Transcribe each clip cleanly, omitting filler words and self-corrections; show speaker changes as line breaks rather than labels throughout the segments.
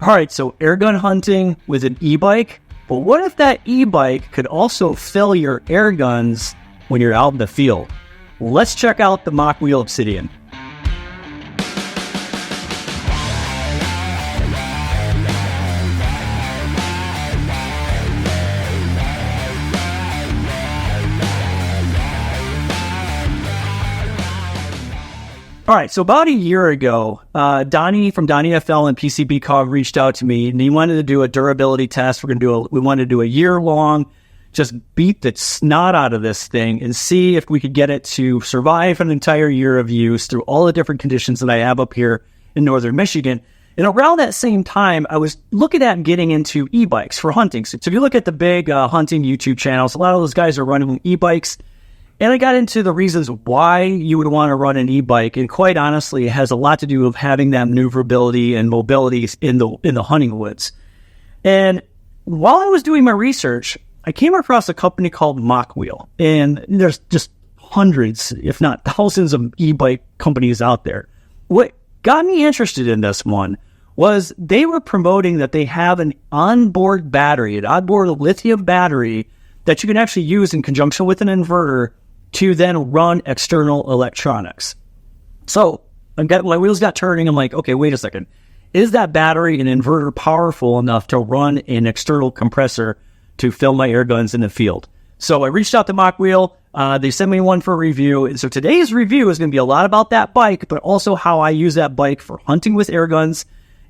All right, so airgun hunting with an e-bike, but what if that e-bike could also fill your air guns when you're out in the field? Let's check out the Mokwheel Obsidian. All right, so about a year ago, Donnie from Donnie FL and PCP Kong reached out to me, and he wanted to do a durability test. We wanted to do a year-long, just beat the snot out of this thing and see if we could get it to survive an entire year of use through all the different conditions that I have up here in northern Michigan. And around that same time, I was looking at getting into e-bikes for hunting. So if you look at the big hunting YouTube channels, a lot of those guys are running e-bikes. And I got into the reasons why you would want to run an e-bike, and quite honestly, it has a lot to do with having that maneuverability and mobility in the hunting woods. And while I was doing my research, I came across a company called Mokwheel, and there's just hundreds, if not thousands, of e-bike companies out there. What got me interested in this one was they were promoting that they have an onboard battery, an onboard lithium battery that you can actually use in conjunction with an inverter to then run external electronics. So my wheels got turning. I'm like, okay, wait a second. Is that battery and inverter powerful enough to run an external compressor to fill my air guns in the field? So I reached out to Mokwheel. They sent me one for a review. And so today's review is going to be a lot about that bike, but also how I use that bike for hunting with air guns.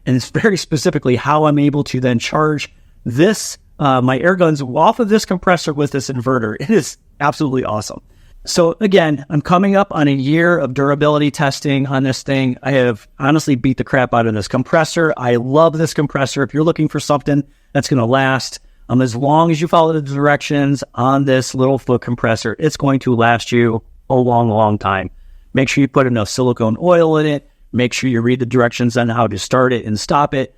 And it's very specifically how I'm able to then charge this my air guns off of this compressor with this inverter. It is absolutely awesome. So again, I'm coming up on a year of durability testing on this thing. I have honestly beat the crap out of this compressor. I love this compressor. If you're looking for something that's going to last, as long as you follow the directions on this Lil Foot Compressor, it's going to last you a long, long time. Make sure you put enough silicone oil in it. Make sure you read the directions on how to start it and stop it.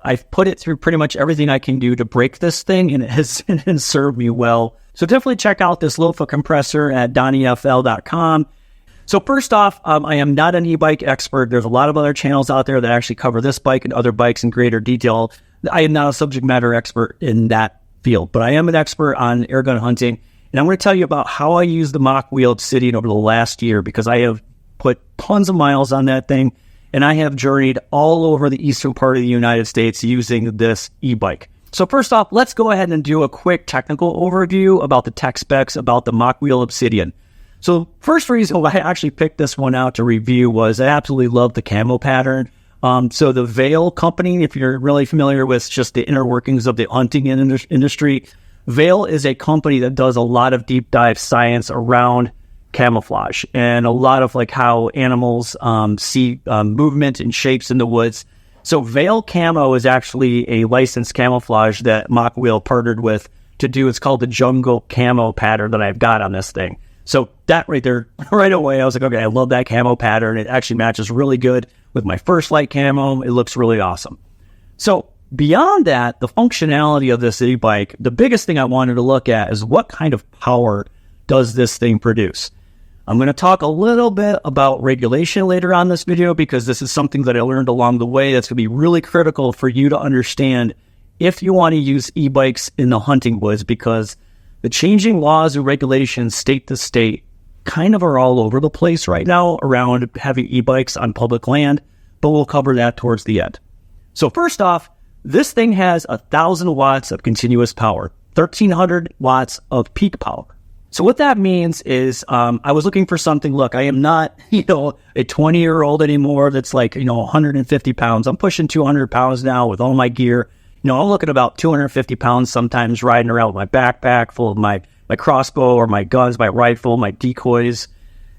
I've put it through pretty much everything I can do to break this thing, and it has served me well. So definitely check out this Lil Foot Compressor at donniefl.com. So first off, I am not an e-bike expert. There's a lot of other channels out there that actually cover this bike and other bikes in greater detail. I am not a subject matter expert in that field, but I am an expert on airgun hunting. And I'm going to tell you about how I use the Mokwheel Obsidian over the last year, because I have put tons of miles on that thing. And I have journeyed all over the eastern part of the United States using this e-bike. So first off, let's go ahead and do a quick technical overview about the tech specs about the Mokwheel Obsidian. So first reason why I actually picked this one out to review was I absolutely love the camo pattern. So the Veil company, if you're really familiar with just the inner workings of the hunting industry, Veil is a company that does a lot of deep dive science around camouflage and a lot of like how animals see movement and shapes in the woods. So Veil Camo is actually a licensed camouflage that Mokwheel partnered with to do. It's called the Jungle Camo pattern that I've got on this thing. So that right there, right away, I was like, okay, I love that camo pattern. It actually matches really good with my First Light camo. It looks really awesome. So beyond that, the functionality of this e-bike, the biggest thing I wanted to look at is what kind of power does this thing produce? I'm going to talk a little bit about regulation later on this video, because this is something that I learned along the way that's going to be really critical for you to understand if you want to use e-bikes in the hunting woods, because the changing laws and regulations state to state kind of are all over the place right now around having e-bikes on public land, but we'll cover that towards the end. So first off, this thing has 1,000 watts of continuous power, 1,300 watts of peak power. So what that means is I was looking for something. Look, I am not, a 20-year-old anymore that's like, 150 pounds. I'm pushing 200 pounds now with all my gear. I'm looking about 250 pounds sometimes riding around with my backpack full of my crossbow or my guns, my rifle, my decoys.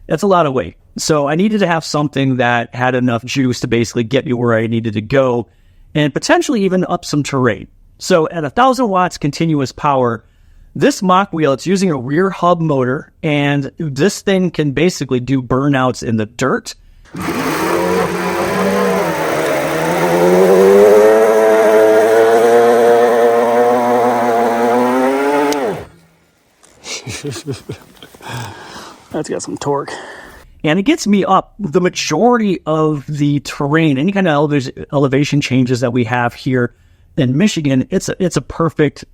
That's a lot of weight. So I needed to have something that had enough juice to basically get me where I needed to go and potentially even up some terrain. So at 1,000 watts continuous power, this Mokwheel, it's using a rear hub motor, and this thing can basically do burnouts in the dirt. That's got some torque. And it gets me up the majority of the terrain, any kind of elevation changes that we have here in Michigan. It's a perfect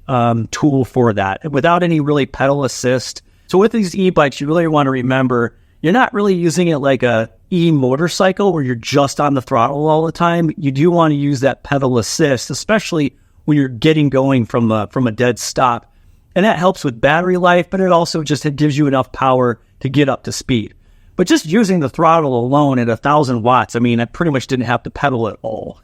tool for that without any really pedal assist. So with these e-bikes, you really want to remember you're not really using it like a e-motorcycle where you're just on the throttle all the time. You do want to use that pedal assist, especially when you're getting going from a dead stop. And that helps with battery life, but it also it gives you enough power to get up to speed. But just using the throttle alone at 1,000 watts, I mean, I pretty much didn't have to pedal at all.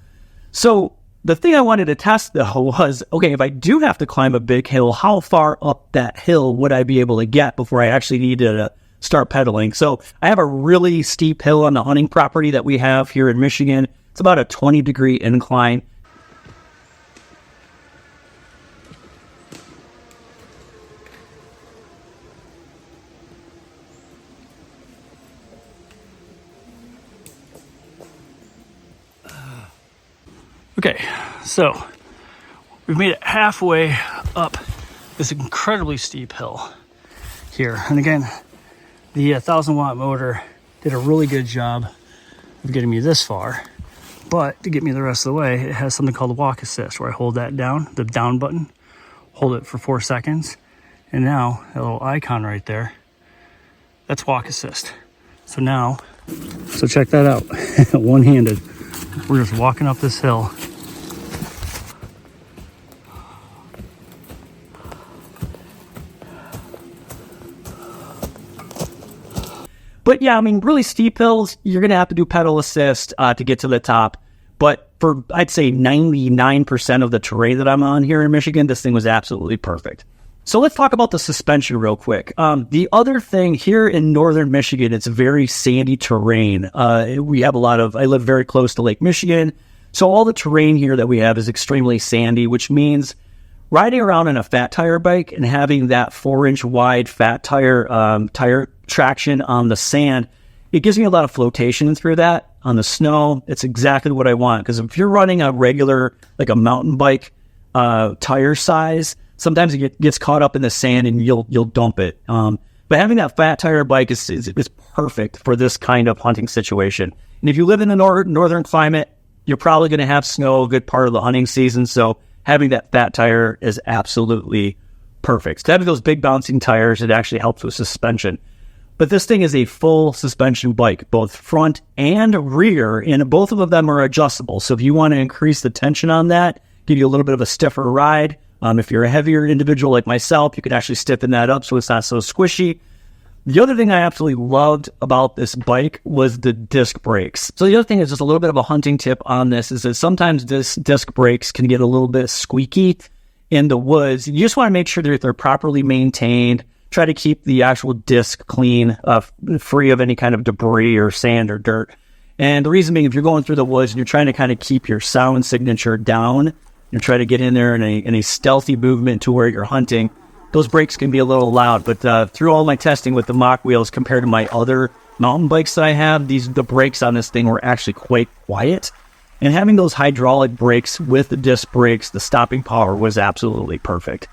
So the thing I wanted to test, though, was, okay, if I do have to climb a big hill, how far up that hill would I be able to get before I actually needed to start pedaling? So I have a really steep hill on the hunting property that we have here in Michigan. It's about a 20-degree incline. Okay, so we've made it halfway up this incredibly steep hill here. And again, the 1,000-watt motor did a really good job of getting me this far. But to get me the rest of the way, it has something called walk assist, where I hold that down, the down button, hold it for 4 seconds. And now, that little icon right there, that's walk assist. So now, check that out, one-handed. We're just walking up this hill. But yeah, I mean, really steep hills, you're going to have to do pedal assist to get to the top. But for, I'd say, 99% of the terrain that I'm on here in Michigan, this thing was absolutely perfect. So let's talk about the suspension real quick. The other thing here in northern Michigan, it's very sandy terrain. We have I live very close to Lake Michigan. So all the terrain here that we have is extremely sandy, which means riding around on a fat tire bike and having that 4-inch wide fat tire traction on the sand, it gives me a lot of flotation through that. On the snow, it's exactly what I want. Because if you're running a regular, like a mountain bike tire size, sometimes it gets caught up in the sand and you'll dump it. But having that fat tire bike is perfect for this kind of hunting situation. And if you live in the northern climate, you're probably going to have snow a good part of the hunting season. So having that fat tire is absolutely perfect. So having those big bouncing tires, it actually helps with suspension. But this thing is a full suspension bike, both front and rear, and both of them are adjustable. So if you want to increase the tension on that, give you a little bit of a stiffer ride. If you're a heavier individual like myself, you can actually stiffen that up so it's not so squishy. The other thing I absolutely loved about this bike was the disc brakes. So the other thing is just a little bit of a hunting tip on this is that sometimes this disc brakes can get a little bit squeaky in the woods. You just want to make sure that they're properly maintained. Try to keep the actual disc clean, free of any kind of debris or sand or dirt. And the reason being, if you're going through the woods and you're trying to kind of keep your sound signature down, you try to get in there in a stealthy movement to where you're hunting, those brakes can be a little loud. But through all my testing with the Mokwheels compared to my other mountain bikes that I have, the brakes on this thing were actually quite quiet. And having those hydraulic brakes with the disc brakes, the stopping power was absolutely perfect.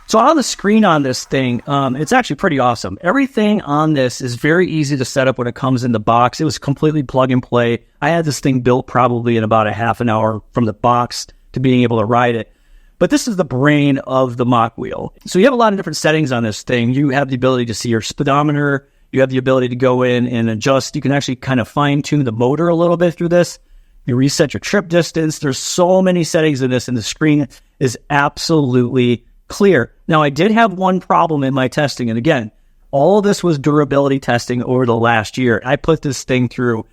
So on the screen on this thing, it's actually pretty awesome. Everything on this is very easy to set up when it comes in the box. It was completely plug and play. I had this thing built probably in about a half an hour from the box to being able to ride it. But this is the brain of the Mokwheel. So you have a lot of different settings on this thing. You have the ability to see your speedometer. You have the ability to go in and adjust. You can actually kind of fine tune the motor a little bit through this. You reset your trip distance. There's so many settings in this, and the screen is absolutely clear. Now, I did have one problem in my testing, and again, all of this was durability testing over the last year. I put this thing through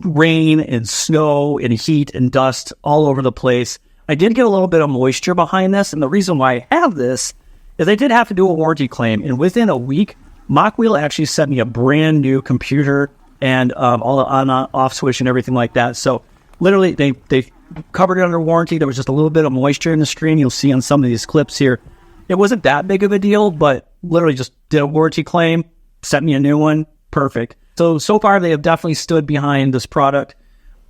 rain and snow and heat and dust all over the place. I did get a little bit of moisture behind this, and the reason why I have this is I did have to do a warranty claim, and within a week, Mokwheel actually sent me a brand new computer and all the on-off switch and everything like that. So literally, they covered it under warranty. There was just a little bit of moisture in the screen. You'll see on some of these clips here. It wasn't that big of a deal, but literally just did a warranty claim, sent me a new one. Perfect. So far, they have definitely stood behind this product.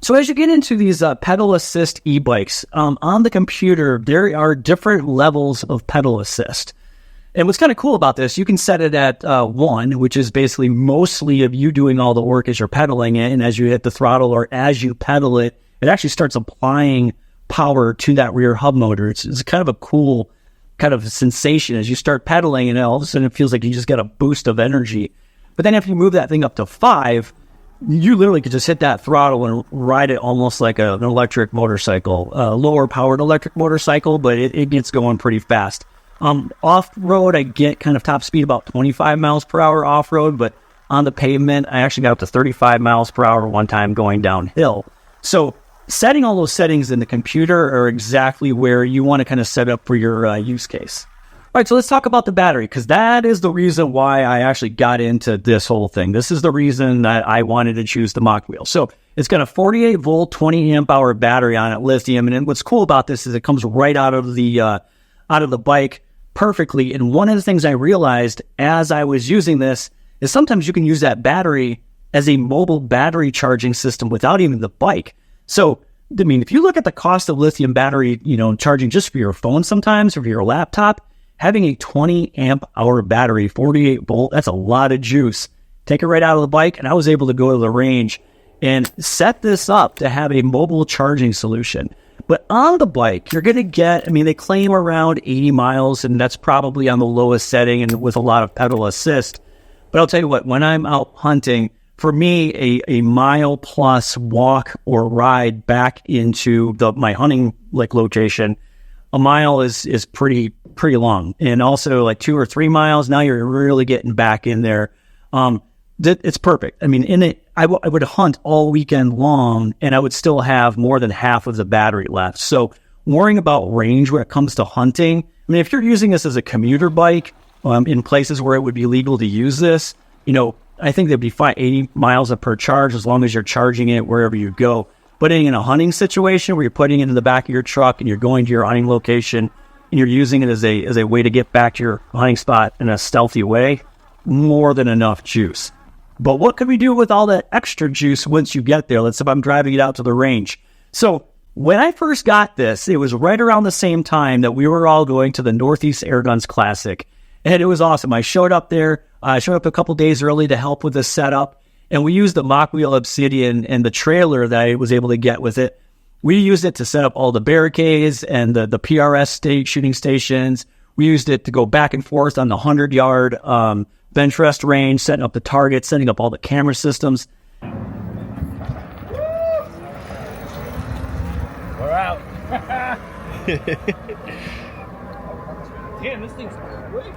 So as you get into these pedal assist e-bikes, on the computer, there are different levels of pedal assist. And what's kind of cool about this, you can set it at 1, which is basically mostly of you doing all the work as you're pedaling it. And as you hit the throttle or as you pedal it, it actually starts applying power to that rear hub motor. It's kind of a cool kind of sensation as you start pedaling, and all of a sudden it feels like you just get a boost of energy. But then if you move that thing up to 5, you literally could just hit that throttle and ride it almost like an electric motorcycle, lower powered electric motorcycle, but it gets going pretty fast. Off-road, I get kind of top speed about 25 miles per hour off-road, but on the pavement, I actually got up to 35 miles per hour one time going downhill. So setting all those settings in the computer are exactly where you want to kind of set up for your use case. All right, so let's talk about the battery, because that is the reason why I actually got into this whole thing. This is the reason that I wanted to choose the Mokwheel. So it's got a 48 volt, 20 amp hour battery on it, lithium. And what's cool about this is it comes right out of the bike perfectly. And one of the things I realized as I was using this is sometimes you can use that battery as a mobile battery charging system without even the bike. So, I mean, if you look at the cost of lithium battery, charging just for your phone sometimes or for your laptop, having a 20 amp hour battery, 48 volt, that's a lot of juice. Take it right out of the bike, and I was able to go to the range and set this up to have a mobile charging solution. But on the bike, you're going to get, they claim around 80 miles, and that's probably on the lowest setting and with a lot of pedal assist. But I'll tell you what, when I'm out hunting, for me, a mile plus walk or ride back into my hunting location, a mile is pretty long. And also 2 or 3 miles, now you're really getting back in there. It's perfect. I would hunt all weekend long, and I would still have more than half of the battery left. So worrying about range when it comes to hunting, if you're using this as a commuter bike in places where it would be legal to use this, I think they'd be fine, 80 miles per charge, as long as you're charging it wherever you go. But in a hunting situation where you're putting it in the back of your truck and you're going to your hunting location and you're using it as a way to get back to your hunting spot in a stealthy way, more than enough juice. But what could we do with all that extra juice once you get there? Let's say I'm driving it out to the range. So when I first got this, it was right around the same time that we were all going to the Northeast Airguns Classic. And it was awesome. I showed up there. I showed up a couple days early to help with the setup. And we used the Mokwheel Obsidian and the trailer that I was able to get with it. We used it to set up all the barricades and the PRS shooting stations. We used it to go back and forth on the 100-yard bench rest range, setting up the targets, setting up all the camera systems.
We're out. Damn, this thing's great.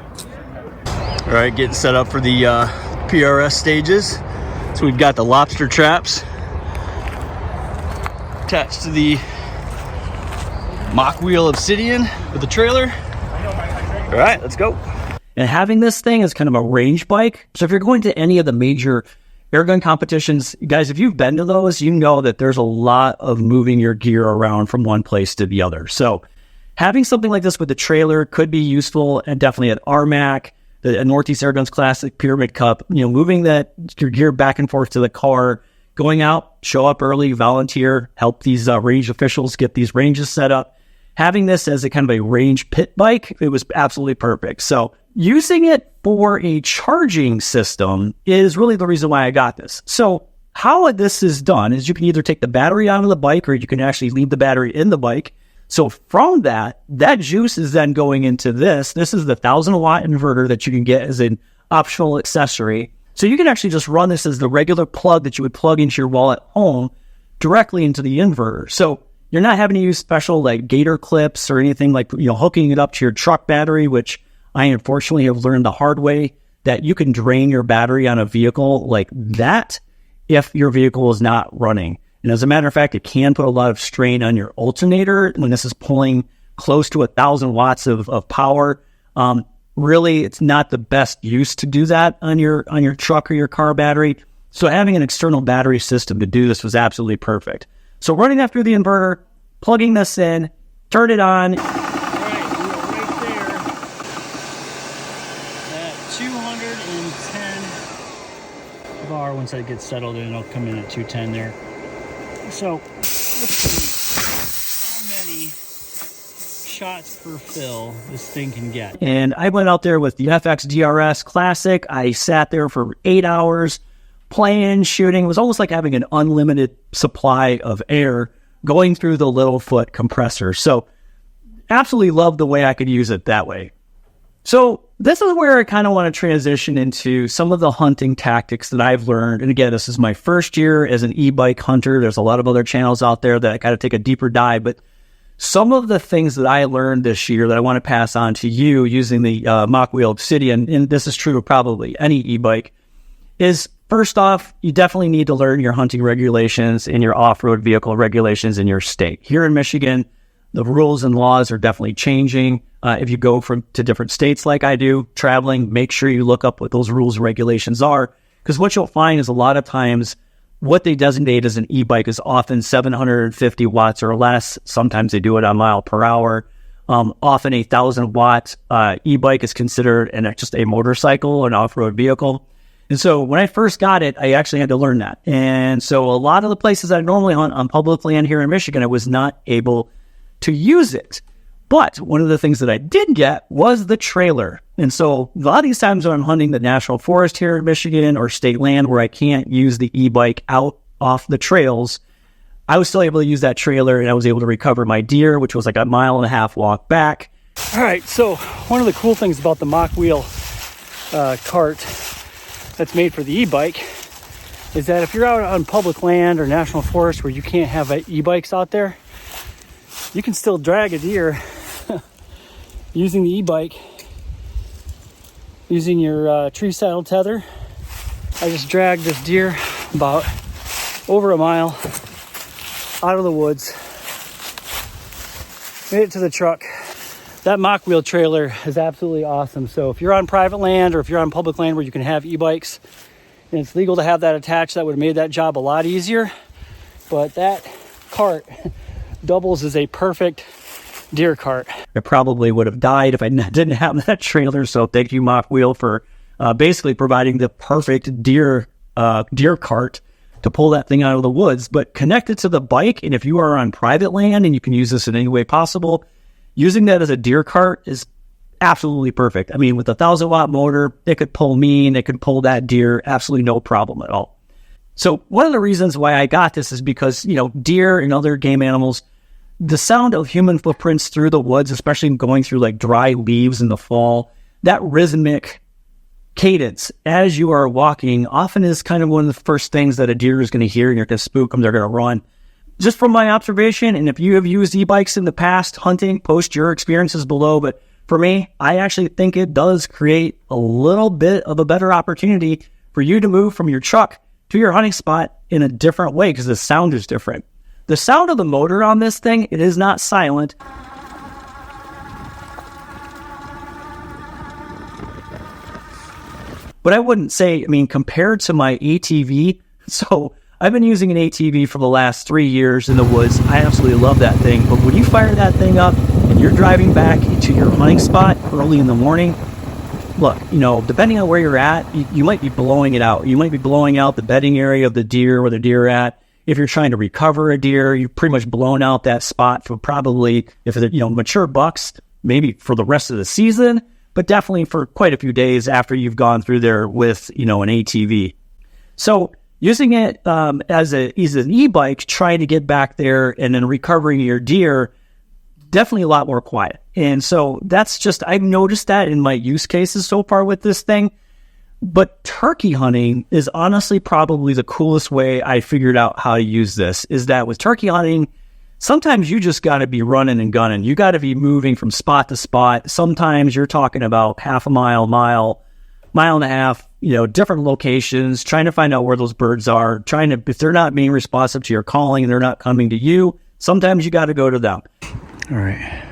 All right, getting set up for the PRS stages. So we've got the lobster traps attached to the Mokwheel Obsidian with the trailer. All right, let's go. And having this thing is kind of a range bike. So if you're going to any of the major airgun competitions, guys, if you've been to those, you know that there's a lot of moving your gear around from one place to the other. So having something like this with the trailer could be useful, and definitely at RMAC, the Northeast Airguns Classic, Pyramid Cup, moving your gear back and forth to the car, going out, show up early, volunteer, help these range officials get these ranges set up. Having this as a kind of a range pit bike, it was absolutely perfect. So using it for a charging system is really the reason why I got this. So how this is done is you can either take the battery out of the bike, or you can actually leave the battery in the bike. So from that juice is then going into this. This is the 1,000-watt inverter that you can get as an optional accessory. So you can actually just run this as the regular plug that you would plug into your wall at home directly into the inverter. So you're not having to use special gator clips or anything hooking it up to your truck battery, which I unfortunately have learned the hard way that you can drain your battery on a vehicle like that if your vehicle is not running. And as a matter of fact, it can put a lot of strain on your alternator when this is pulling close to 1,000 watts of power. Really, it's not the best use to do that on your truck or your car battery. So having an external battery system to do this was absolutely perfect. So running that through the inverter, plugging this in, turn it on.
All right, we are right there at 210 bar. Once that gets settled in, it'll come in at 210 there. So let's see how many shots per fill this thing can get.
And I went out there with the FX DRS Classic. I sat there for 8 hours playing, shooting. It was almost like having an unlimited supply of air going through the Lil Foot Compressor. So absolutely love the way I could use it that way. So this is where I kind of want to transition into some of the hunting tactics that I've learned. And again, this is my first year as an e-bike hunter. There's a lot of other channels out there that I got to take a deeper dive. But some of the things that I learned this year that I want to pass on to you using the Mokwheel Obsidian, and this is true of probably any e-bike, is first off, you definitely need to learn your hunting regulations and your off-road vehicle regulations in your state. Here in Michigan, the rules and laws are definitely changing. If you go to different states like I do, traveling, make sure you look up what those rules and regulations are, because what you'll find is a lot of times what they designate as an e-bike is often 750 watts or less. Sometimes they do it on mile per hour. Often a 1,000 watt e-bike is considered just a motorcycle, an off-road vehicle. And so when I first got it, I actually had to learn that. And so a lot of the places I normally hunt on public land here in Michigan, I was not able to use it. But one of the things that I did get was the trailer. And so a lot of these times when I'm hunting the national forest here in Michigan or state land where I can't use the e-bike out off the trails, I was still able to use that trailer, and I was able to recover my deer, which was like a 1.5 mile walk back.
All right, so one of the cool things about the Mokwheel cart that's made for the e-bike is that if you're out on public land or national forest where you can't have e-bikes out there, you can still drag a deer using the e-bike, using your tree saddle tether. I just dragged this deer about over 1 mile out of the woods, made it to the truck. That Mokwheel trailer is absolutely awesome. So if you're on private land or if you're on public land where you can have e-bikes and it's legal to have that attached, that would have made that job a lot easier. But that cart doubles as a perfect deer cart.
I probably would have died if I didn't have that trailer. So thank you, Mokwheel, for basically providing the perfect deer cart to pull that thing out of the woods, but connect it to the bike. And if you are on private land and you can use this in any way possible, using that as a deer cart is absolutely perfect. I mean, with a 1,000 watt motor, it could pull me and it could pull that deer, absolutely no problem at all. So one of the reasons why I got this is because, deer and other game animals, the sound of human footprints through the woods, especially going through like dry leaves in the fall, that rhythmic cadence as you are walking often is kind of one of the first things that a deer is going to hear, and you're going to spook them, they're going to run. Just from my observation, and if you have used e-bikes in the past hunting, post your experiences below, but for me, I actually think it does create a little bit of a better opportunity for you to move from your truck to your hunting spot in a different way because the sound is different. The sound of the motor on this thing, it is not silent. But I wouldn't say, compared to my ATV, so I've been using an ATV for the last 3 years in the woods. I absolutely love that thing. But when you fire that thing up and you're driving back to your hunting spot early in the morning, look, depending on where you're at, you might be blowing it out. You might be blowing out the bedding area of the deer where the deer are at. If you're trying to recover a deer, you've pretty much blown out that spot for probably, if they're mature bucks, maybe for the rest of the season, but definitely for quite a few days after you've gone through there with, an ATV. So using it as an e-bike, trying to get back there and then recovering your deer, definitely a lot more quiet. And so I've noticed that in my use cases so far with this thing. But turkey hunting is honestly probably the coolest way I figured out how to use this, is that with turkey hunting, sometimes you just got to be running and gunning. You got to be moving from spot to spot. Sometimes you're talking about 1/2 mile, mile and a half, different locations, trying to find out where those birds are, if they're not being responsive to your calling and they're not coming to you, sometimes you got to go to them.
All right,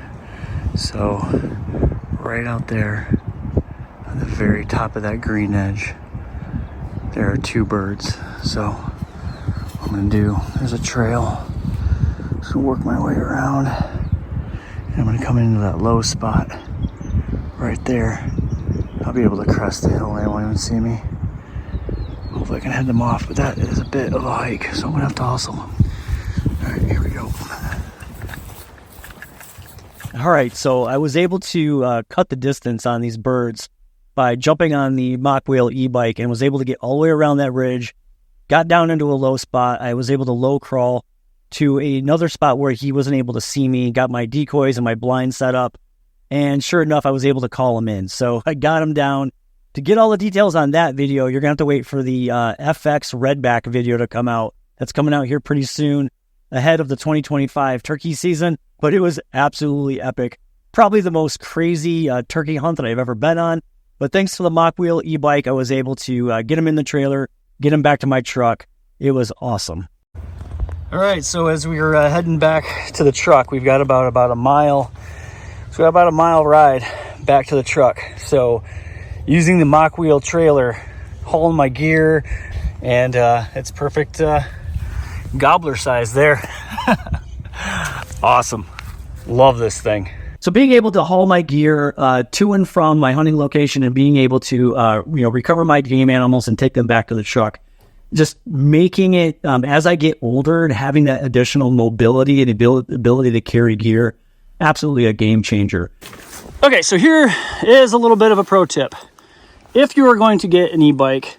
so right out there on the very top of that green edge, there are 2 birds. So what I'm gonna do, there's a trail, just gonna work my way around, and I'm gonna come into that low spot right there. I'll be able to crest the hill, they won't even see me. Hopefully I can head them off, but that is a bit of a hike, so I'm gonna have to hustle. All right, here we go.
All right, so I was able to cut the distance on these birds by jumping on the Mokwheel e-bike and was able to get all the way around that ridge, got down into a low spot. I was able to low crawl to another spot where he wasn't able to see me, got my decoys and my blind set up, and sure enough, I was able to call him in. So I got him down. To get all the details on that video, you're going to have to wait for the FX Redback video to come out. That's coming out here pretty soon, ahead of the 2025 turkey season, but it was absolutely epic. Probably the most crazy turkey hunt that I've ever been on, but thanks to the Mokwheel e-bike, I was able to get him in the trailer, get him back to my truck. It was awesome. All right, so as we were heading back to the truck, we've got about a mile. So we got about a mile ride back to the truck. So using the Mokwheel trailer, hauling my gear, and it's perfect gobbler size there. Awesome. Love this thing. So being able to haul my gear to and from my hunting location and being able to recover my game animals and take them back to the truck, just making it as I get older and having that additional mobility and ability to carry gear, absolutely a game changer. Okay, so here is a little bit of a pro tip. If you are going to get an e-bike,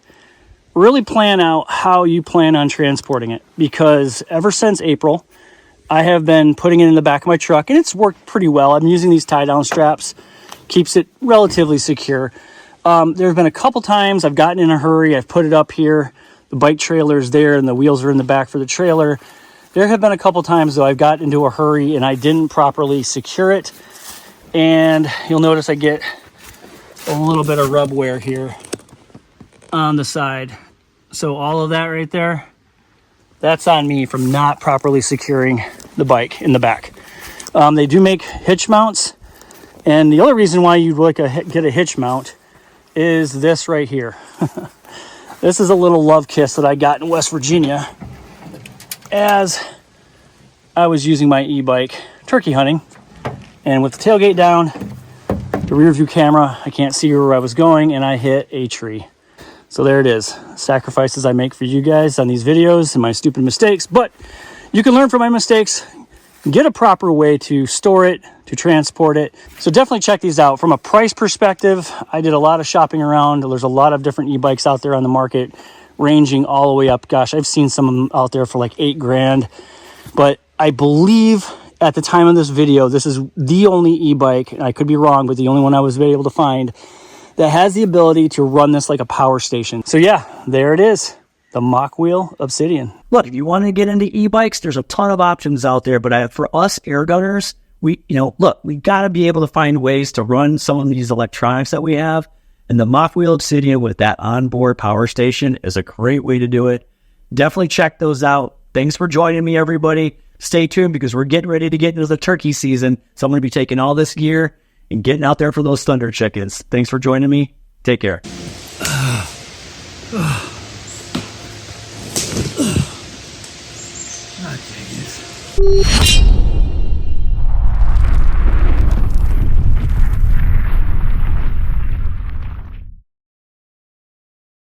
really plan out how you plan on transporting it, because ever since April, I have been putting it in the back of my truck and it's worked pretty well. I'm using these tie-down straps, keeps it relatively secure. There have been a couple times I've gotten in a hurry, I've put it up here, the bike trailer is there and the wheels are in the back for the trailer. There have been a couple times though I've got into a hurry and I didn't properly secure it, and you'll notice I get a little bit of rub wear here on the side. So all of that right there, that's on me from not properly securing the bike in the back. They do make hitch mounts, and the other reason why you'd like to get a hitch mount is this right here. This is a little love kiss that I got in West Virginia as I was using my e-bike turkey hunting, and with the tailgate down, the rear view camera, I can't see where I was going, and I hit a tree. So there it is, sacrifices I make for you guys on these videos and my stupid mistakes, but you can learn from my mistakes, get a proper way to store it, to transport it. So definitely check these out. From a price perspective, I did a lot of shopping around. There's a lot of different e-bikes out there on the market, ranging all the way up. Gosh, I've seen some of them out there for like $8,000, but I believe at the time of this video, this is the only e-bike, and I could be wrong, but the only one I was able to find that has the ability to run this like a power station. So yeah, there it is, the Mokwheel Obsidian. Look, if you want to get into e-bikes, there's a ton of options out there, but for us air gunners, we got to be able to find ways to run some of these electronics that we have, and the Mokwheel Obsidian with that onboard power station is a great way to do it. Definitely check those out. Thanks for joining me, everybody. Stay tuned because we're getting ready to get into the turkey season, so I'm going to be taking all this gear and getting out there for those thunder chickens. Thanks for joining me. Take care. God dang it.